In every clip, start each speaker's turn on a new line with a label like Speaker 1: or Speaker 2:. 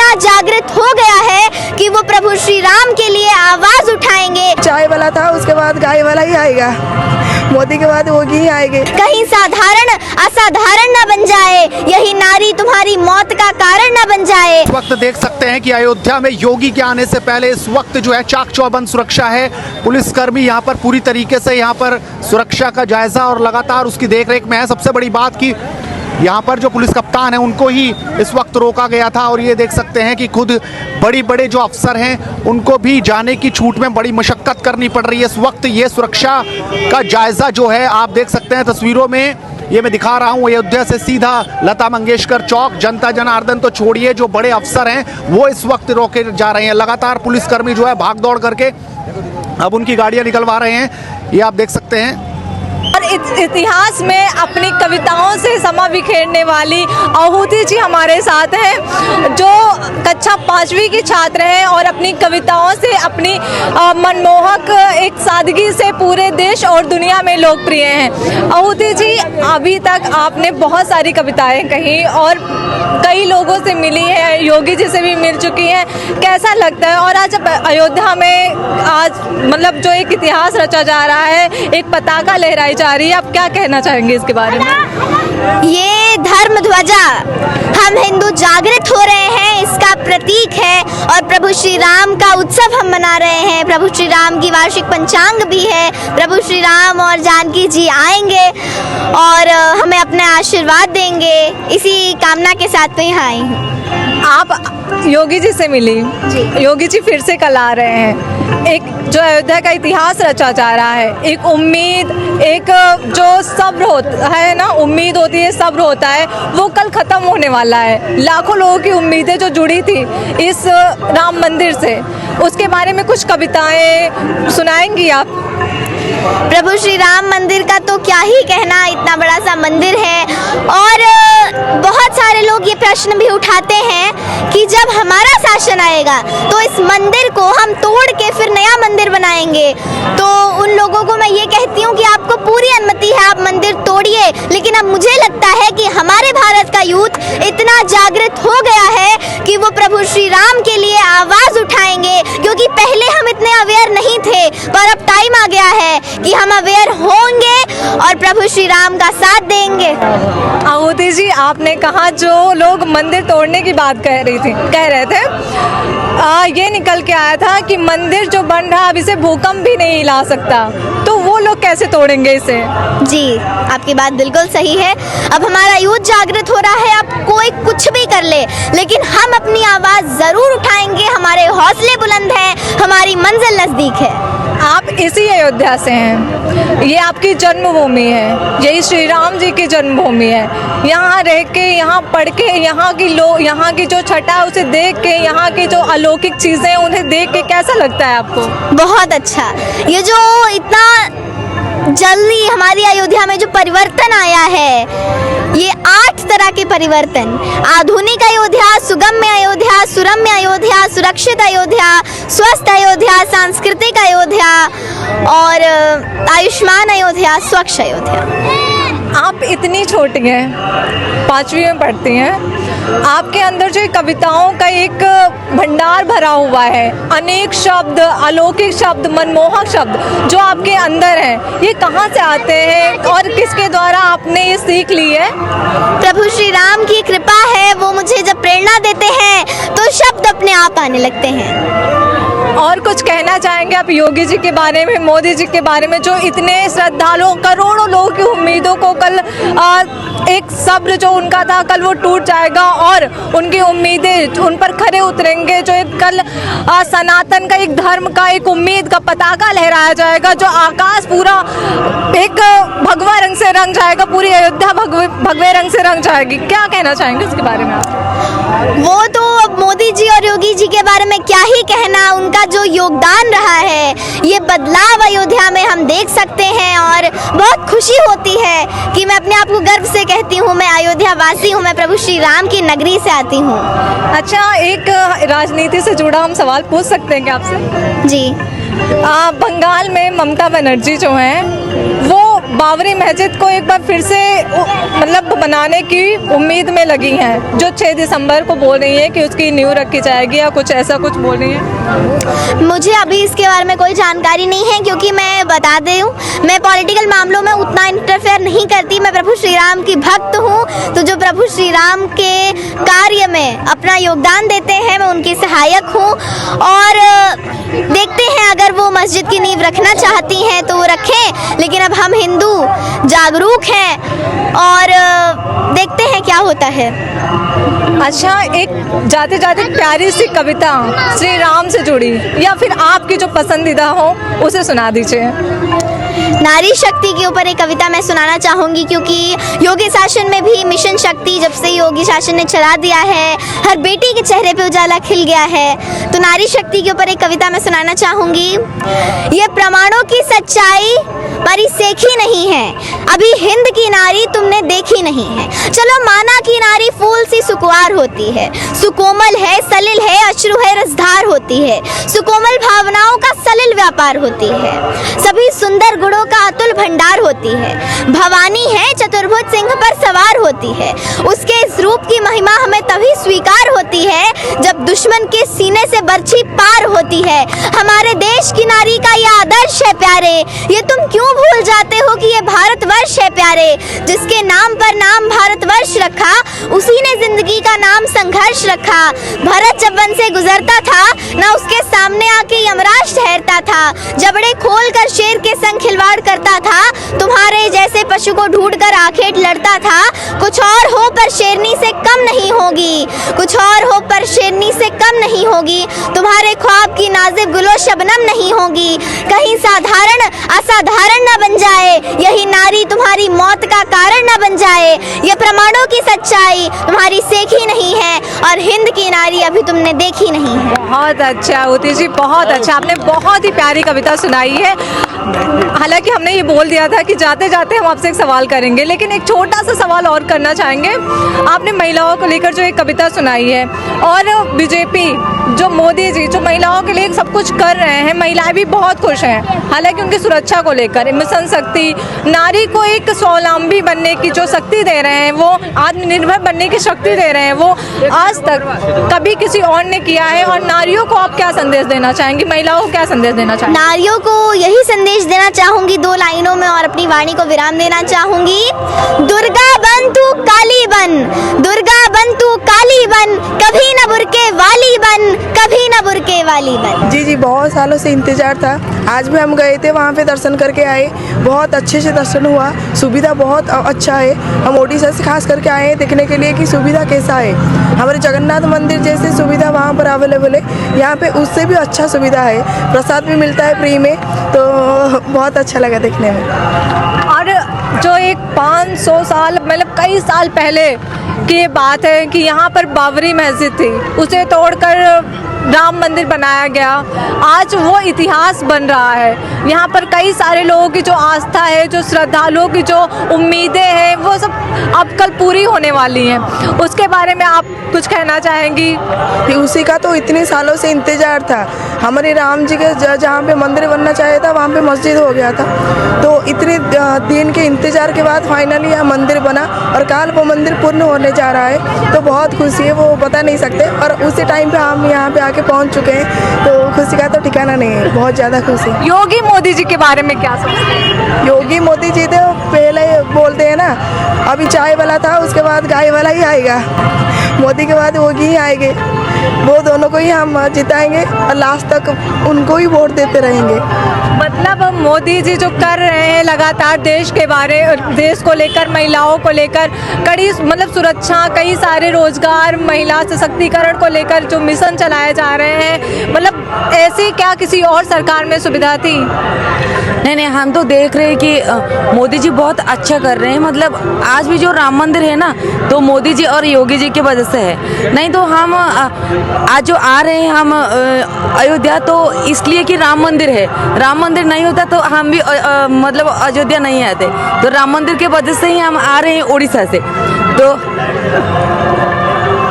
Speaker 1: इतना जागृत हो गया है कि वो प्रभु श्री राम के लिए आवाज उठाएंगे।
Speaker 2: चाय वाला था, उसके बाद गाय वाला ही आएगा, मोदी के बाद वो ही आएंगे।
Speaker 1: कहीं साधारण असाधारण न बन जाए, यही नारी तुम्हारी मौत का कारण न बन जाए।
Speaker 3: इस वक्त देख सकते हैं कि अयोध्या में योगी के आने से पहले इस वक्त जो है चाक चौबंद सुरक्षा है। पुलिसकर्मी यहाँ पर पूरी तरीके से यहाँ पर सुरक्षा का जायजा और लगातार उसकी देखरेख में है। सबसे बड़ी बात की यहाँ पर जो पुलिस कप्तान है उनको ही इस वक्त रोका गया था और ये देख सकते हैं कि खुद बड़े जो अफसर हैं उनको भी जाने की छूट में बड़ी मशक्कत करनी पड़ रही है। इस वक्त ये सुरक्षा का जायजा जो है आप देख सकते हैं तस्वीरों में, ये मैं दिखा रहा हूँ अयोध्या से सीधा लता मंगेशकर चौक। जनता जनार्दन तो छोड़िए, जो बड़े अफसर हैं वो इस वक्त रोके जा रहे हैं। लगातार पुलिसकर्मी जो है भाग दौड़ करके अब उनकी गाड़ियाँ निकलवा रहे हैं, ये आप देख सकते हैं।
Speaker 4: और इतिहास में अपनी कविताओं से समा बिखेरने वाली आहूति जी हमारे साथ हैं, जो कक्षा 5वीं की छात्र हैं और अपनी कविताओं से, अपनी मनमोहक एक सादगी से पूरे देश और दुनिया में लोकप्रिय हैं। आहूति जी, अभी तक आपने बहुत सारी कविताएं कही और कई लोगों से मिली है, योगी जी से भी मिल चुकी हैं, कैसा लगता है? और आज अयोध्या में आज मतलब जो एक इतिहास रचा जा रहा है, एक पताका लहराई जा रही है, आप क्या कहना चाहेंगे इसके बारे में?
Speaker 1: ये धर्म ध्वजा हम हिंदू जागृत हो रहे हैं, इसका प्रतीक है और प्रभु श्री राम का उत्सव हम मना रहे हैं। प्रभु श्री राम की वार्षिक पंचांग भी है। प्रभु श्री राम और जानकी जी आएंगे और हमें अपना आशीर्वाद देंगे, इसी कामना के साथ मैं यहाँ आई हूँ।
Speaker 4: आप योगी जी से मिली जी। योगी जी फिर से कल आ रहे हैं। एक जो अयोध्या का इतिहास रचा जा रहा है, एक उम्मीद, एक जो सब्र होता है ना, उम्मीद होती है, सब्र होता है, वो कल खत्म होने वाला है। लाखों लोगों की उम्मीदें जो जुड़ी थी इस राम मंदिर से, उसके बारे में कुछ कविताएं सुनाएंगी आप?
Speaker 1: प्रभु श्री राम मंदिर का तो क्या ही कहना, इतना बड़ा सा मंदिर है और बहुत सारे लोग ये प्रश्न भी उठाते हैं कि जब हमारा शासन आएगा तो इस मंदिर को हम तोड़ के फिर नया मंदिर बनाएंगे। तो उन लोगों को मैं ये कहती हूँ कि आपको पूरी अनुमति है, आप मंदिर तोड़िए, लेकिन अब मुझे लगता है कि हमारे भारत का यूथ इतना जागृत हो गया है कि वो प्रभु श्री राम के लिए आवाज उठाएंगे, क्योंकि पहले हम इतने अवेयर नहीं थे, पर अब टाइम आ गया है कि हम अवेयर होंगे और प्रभु श्री राम का साथ देंगे।
Speaker 4: आहूति जी, आपने कहा जो लोग मंदिर तोड़ने की बात कह रहे थे, ये निकल के आया था कि मंदिर जो बन रहा अब इसे भूकंप भी नहीं हिला सकता, तो वो लोग कैसे तोड़ेंगे इसे?
Speaker 1: जी, आपकी बात बिल्कुल सही है। अब हमारा यूथ जागृत हो रहा है, अब कोई कुछ भी कर ले, लेकिन हम अपनी आवाज जरूर उठाएंगे। हमारे हौसले बुलंद हैं, हमारी मंजिल नजदीक है।
Speaker 4: आप इसी अयोध्या से हैं, ये आपकी जन्मभूमि है, यही श्री राम जी की जन्मभूमि है। यहाँ रह के, यहाँ पढ़ के, यहाँ की जो छटा है उसे देख के, यहाँ की जो अलौकिक चीज़ें उन्हें देख के कैसा लगता है आपको?
Speaker 1: बहुत अच्छा। ये जो इतना जल्दी हमारी अयोध्या में जो परिवर्तन आया है, ये 8 तरह के परिवर्तन, आधुनिक अयोध्या, सुगम्य अयोध्या, सुरम्य अयोध्या, सुरक्षित अयोध्या, स्वस्थ अयोध्या, सांस्कृतिक अयोध्या और आयुष्मान अयोध्या, स्वच्छ अयोध्या।
Speaker 4: आप इतनी छोटी हैं, 5वीं में पढ़ती हैं, आपके अंदर जो कविताओं का एक भंडार भरा हुआ है, अनेक शब्द, अलौकिक शब्द, मनमोहक शब्द जो आपके अंदर हैं, ये कहाँ से आते हैं और किसके द्वारा आपने ये सीख ली है?
Speaker 1: प्रभु श्री राम की कृपा है, वो मुझे जब प्रेरणा देते हैं तो शब्द अपने आप आने लगते हैं।
Speaker 4: और कुछ कहना चाहेंगे आप योगी जी के बारे में, मोदी जी के बारे में, जो इतने श्रद्धालुओं, करोड़ों लोगों की उम्मीदों को कल एक सब्र जो उनका था कल वो टूट जाएगा और उनकी उम्मीदें उन पर खरे उतरेंगे, जो एक कल सनातन का, एक धर्म का, एक उम्मीद का पताका लहराया जाएगा, जो आकाश पूरा एक भगवा रंग से रंग जाएगा, पूरी अयोध्या भगवे रंग से रंग जाएगी। क्या कहना चाहेंगे इसके बारे में आप?
Speaker 1: वो तो अब मोदी जी और योगी जी के बारे में क्या ही कहना, उनका जो योगदान रहा है, ये बदलाव अयोध्या में हम देख सकते हैं और बहुत खुशी होती है कि मैं अपने आप को गर्व से कहती हूँ मैं अयोध्या वासी हूँ, मैं प्रभु श्री राम की नगरी से आती हूँ।
Speaker 4: अच्छा, एक राजनीति से जुड़ा हम सवाल पूछ सकते हैं क्या आपसे?
Speaker 1: जी।
Speaker 4: बंगाल में ममता बनर्जी जो हैं वो बाबरी मस्जिद को एक बार फिर से मतलब बनाने की उम्मीद में लगी हैं, जो 6 दिसंबर को बोल रही है कि उसकी नींव रखी जाएगी या कुछ ऐसा कुछ बोल रही है।
Speaker 1: मुझे अभी इसके बारे में कोई जानकारी नहीं है, क्योंकि मैं बता दूं, मैं पॉलिटिकल मामलों में उतना इंटरफेयर नहीं करती। मैं प्रभु श्री राम की भक्त हूँ, तो जो प्रभु श्री राम के कार्य में अपना योगदान देते हैं मैं उनकी सहायक हूँ। और देखते हैं, अगर वो मस्जिद की नींव रखना चाहती हैं तो वो रखें, लेकिन अब हम हिंदू जागरूक हैं और देखते हैं क्या होता है।
Speaker 4: अच्छा, एक जाते जाते प्यारी सी कविता श्री राम से जुड़ी या फिर आपकी जो पसंदीदा हो उसे सुना दीजिए।
Speaker 1: नारी शक्ति के ऊपर एक कविता मैं सुनाना चाहूँगी, क्योंकि योगी शासन में भी मिशन शक्ति जब से योगी शासन ने चला दिया है, हर बेटी के चेहरे पे उजाला खिल गया है। तो नारी शक्ति के ऊपर एक कविता मैं सुनाना चाहूँगी। ये प्रमाणों की सच्चाई हमारी सेखी नहीं है, अभी हिंद की नारी तुमने देखी नहीं है। चलो माना की नारी फूल सी सुकुमार होती है, सुकोमल है, सलिल है, अश्रु है, रसधार होती है, सुकोमल भावनाओं का सलिल व्यापार होती है, सभी सुंदर गुणों का अतुल भंडार होती है, भवानी है, चतुर्भुज सिंह पर सवार होती है। उसके इस रूप की महिमा हमें तभी स्वीकार होती है जब दुश्मन के सीने से बर्छी पार होती है। हमारे देश की नारी का यह आदर्श है प्यारे, ये तुम क्यों भूल जाते हो कि ये भारतवर्ष है प्यारे। जिसके नाम पर नाम भारतवर्ष रखा, उसी ने जिंदगी का नाम संघर्ष रखा। भरत जब वन से गुजरता था, ना उसके सामने आके यमराज ठहरता था, जबड़े खोल कर शेर के संग खिलवाड़ करता था, तुम्हारे जैसे पशु को ढूंढकर आखेट लड़ता था। कुछ और हो पर शेरनी से कम नहीं होगी, कुछ और हो पर शेरनी से कम नहीं होगी, तुम्हारे ख्वाब की नाज़िब गुलो शबनम नहीं होगी। कहीं साधारण असाधारण न बन जाए, यही नारी तुम्हारी मौत का कारण न बन जाए। ये प्रमाणों की सच्चाई तुम्हारी सेखी नहीं है, और हिंद की नारी अभी तुमने देखी नहीं है।
Speaker 4: बहुत अच्छा उति जी, बहुत अच्छा, आपने बहुत ही प्यारी कविता सुनाई है। हालांकि हमने ये बोल दिया था कि जाते जाते हम आपसे एक सवाल करेंगे, लेकिन एक छोटा सा सवाल और करना चाहेंगे। आपने महिलाओं को लेकर जो एक कविता सुनाई है, और बीजेपी जो मोदी जी जो महिलाओं के लिए सब कुछ कर रहे हैं, महिलाएं भी बहुत खुश हैं। हालांकि उनकी सुरक्षा को लेकर मिशन शक्ति, नारी को एक स्वावलंबी बनने की जो शक्ति दे रहे हैं, वो आत्मनिर्भर बनने की शक्ति दे रहे हैं, वो आज तक कभी किसी और ने किया है। और नारियों को आप क्या संदेश देना चाहेंगी, महिलाओं को क्या संदेश देना चाहेंगी?
Speaker 1: नारियों को यही संदेश देना चाहूंगी 2 लाइनों में, और अपनी वाणी को विराम देना चाहूंगी। दुर्गा बन तू काली बन, दुर्गा बन तू काली बन, कभी न बुरके वाली बन, कभी न बुरके वाली बन।
Speaker 2: जी, बहुत सालों से इंतजार था। आज भी हम गए थे, वहाँ पे दर्शन करके आए, बहुत अच्छे से दर्शन हुआ, सुविधा बहुत अच्छा है। हम ओडिशा से खास करके आए हैं देखने के लिए कि सुविधा कैसा है। हमारे जगन्नाथ मंदिर जैसी सुविधा वहाँ पर अवेलेबल है, यहाँ पे उससे भी अच्छा सुविधा है। प्रसाद भी मिलता है फ्री में, तो बहुत अच्छा लगा देखने में।
Speaker 4: और जो एक 500 साल मतलब कई साल पहले की ये बात है कि यहाँ पर बाबरी मस्जिद थी, उसे तोड़कर राम मंदिर बनाया गया। आज वो इतिहास बन रहा है। यहाँ पर कई सारे लोगों की जो आस्था है, जो श्रद्धालुओं की जो उम्मीदें हैं, वो सब अब कल पूरी होने वाली हैं। उसके बारे में आप कुछ कहना चाहेंगी?
Speaker 2: उसी का तो इतने सालों से इंतजार था। हमारे राम जी के जहाँ पे मंदिर बनना चाहिए था, वहाँ पे मस्जिद हो गया था। तो इतने दिन के इंतजार के बाद फाइनली यह मंदिर बना, और कल वो मंदिर पूर्ण होने जा रहा है। तो बहुत खुशी है, वो बता नहीं सकते। और उसी टाइम पे हम यहाँ पे आके पहुँच चुके हैं, तो खुशी का तो ठिकाना नहीं है, बहुत ज़्यादा खुशी।
Speaker 4: योगी मोदी जी के बारे में क्या सोचते हैं?
Speaker 2: योगी मोदी जी तो पहले बोलते हैं ना, अभी चाय वाला था, उसके बाद गाय वाला ही आएगा। मोदी के बाद योगी ही आएंगे, वो दोनों को ही हम जिताएंगे और लास्ट तक उनको ही वोट देते रहेंगे।
Speaker 4: मतलब मोदी जी जो कर रहे हैं लगातार देश के बारे, देश को लेकर, महिलाओं को लेकर कड़ी मतलब सुरक्षा, कई सारे रोजगार, महिला सशक्तिकरण को लेकर जो मिशन चलाए जा रहे हैं, मतलब ऐसी क्या किसी और सरकार में सुविधा थी?
Speaker 5: नहीं, हम तो देख रहे हैं कि मोदी जी बहुत अच्छा कर रहे हैं। मतलब आज भी जो राम मंदिर है ना, तो मोदी जी और योगी जी की वजह से है। नहीं तो हम आज जो आ रहे हैं हम अयोध्या, तो इसलिए कि राम मंदिर है। राम मंदिर नहीं होता तो हम भी मतलब अयोध्या नहीं आते। तो राम मंदिर के वजह से ही हम आ रहे हैं उड़ीसा से। तो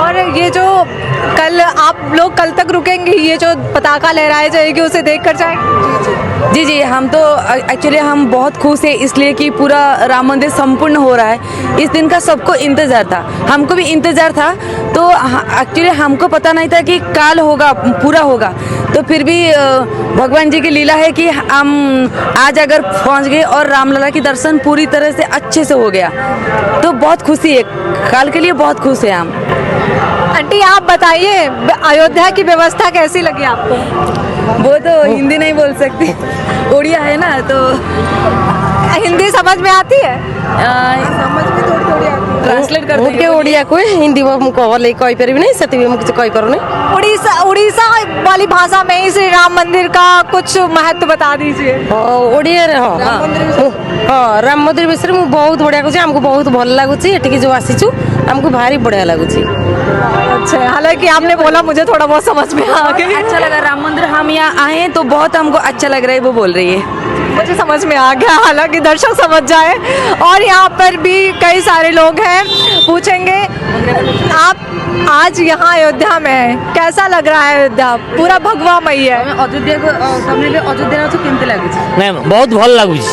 Speaker 4: और ये जो कल आप लोग कल तक रुकेंगे, ये जो पताका लहराया जाएगी उसे देख कर जाएंगे?
Speaker 5: जी जी, हम तो एक्चुअली हम बहुत खुश हैं इसलिए कि पूरा राम मंदिर संपूर्ण हो रहा है। इस दिन का सबको इंतज़ार था, हमको भी इंतज़ार था। तो एक्चुअली हमको पता नहीं था कि काल होगा, पूरा होगा। तो फिर भी भगवान जी की लीला है कि हम आज अगर पहुंच गए और रामलला की दर्शन पूरी तरह से अच्छे से हो गया, तो बहुत खुशी है, काल के लिए बहुत खुश है हम।
Speaker 4: आंटी आप बताइए, अयोध्या की व्यवस्था कैसी लगी आपको?
Speaker 5: वो तो हिंदी नहीं बोल सकती, उड़िया है ना, तो
Speaker 4: हिंदी समझ में आती है?
Speaker 2: समझ में थोड़ी थोड़ी आती है।
Speaker 5: ट्रांसलेट कर
Speaker 6: मुझे ओडिया को हिंदी मुझे कही पारि नहीं, से मुझे कही पारुनी।
Speaker 4: उड़ीसा वाली भाषा में ही श्री राम मंदिर का कुछ महत्व बता दीजिए।
Speaker 6: ओडिया हाँ, राम मंदिर विषय में बहुत बढ़िया कहूँ, आमको बहुत भल लगुच, एटिक जो आसीचु आमको भारी बढ़िया लगुच।
Speaker 4: अच्छा, हालांकि आपने बोला मुझे थोड़ा बहुत समझ में आ गया।
Speaker 5: अच्छा लगा राम मंदिर, हम यहाँ आए हैं तो बहुत हमको अच्छा लग रहा है, वो बोल रही है।
Speaker 4: मुझे समझ में आ गया, हालांकि दर्शक समझ जाए। और यहाँ पर भी कई सारे लोग हैं, पूछेंगे आप आज यहाँ अयोध्या में हैं, कैसा लग रहा है? अयोध्या पूरा भगवामयी है।
Speaker 5: अयोध्या को अयोध्या तो केमती लाଗୁଛି?
Speaker 7: नहीं बहुत भल लगुच,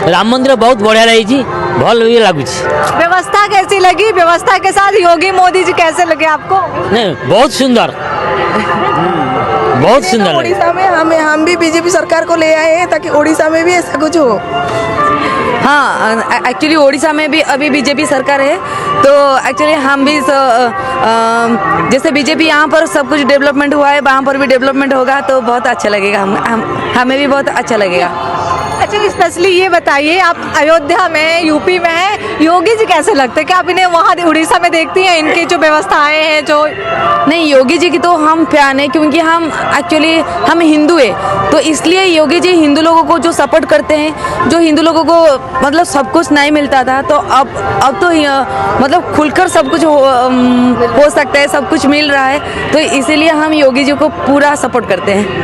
Speaker 7: राम मंदिर बहुत बढ़िया रही, भल भी लगुच।
Speaker 4: व्यवस्था कैसी लगी? व्यवस्था के साथ योगी मोदी जी कैसे लगे आपको?
Speaker 7: नहीं बहुत सुंदर, बहुत सुंदर लगे।
Speaker 2: उड़ीसा में हम भी बीजेपी सरकार को ले आए हैं ताकि उड़ीसा में भी ऐसा कुछ हो।
Speaker 5: हाँ, एक्चुअली ओडिशा में भी अभी बीजेपी सरकार है, तो एक्चुअली हम भी जैसे बीजेपी यहाँ पर सब कुछ डेवलपमेंट हुआ है, वहाँ पर भी डेवलपमेंट होगा तो बहुत अच्छा लगेगा, हमें भी बहुत अच्छा लगेगा।
Speaker 4: अच्छा, स्पेशली ये बताइए, आप अयोध्या में, यूपी में हैं, योगी जी कैसे लगते हैं? क्या आप इन्हें वहाँ उड़ीसा में देखती हैं, इनकी जो व्यवस्थाएं हैं जो?
Speaker 5: नहीं, योगी जी की तो हम फैन है, क्योंकि हम एक्चुअली हम हिंदू है, तो इसलिए योगी जी हिंदू लोगों को जो सपोर्ट करते हैं, जो हिंदू लोगों को मतलब सब कुछ नहीं मिलता था, तो अब तो मतलब खुलकर सब कुछ हो सकता है, सब कुछ मिल रहा है, तो इसीलिए हम योगी जी को पूरा सपोर्ट करते हैं।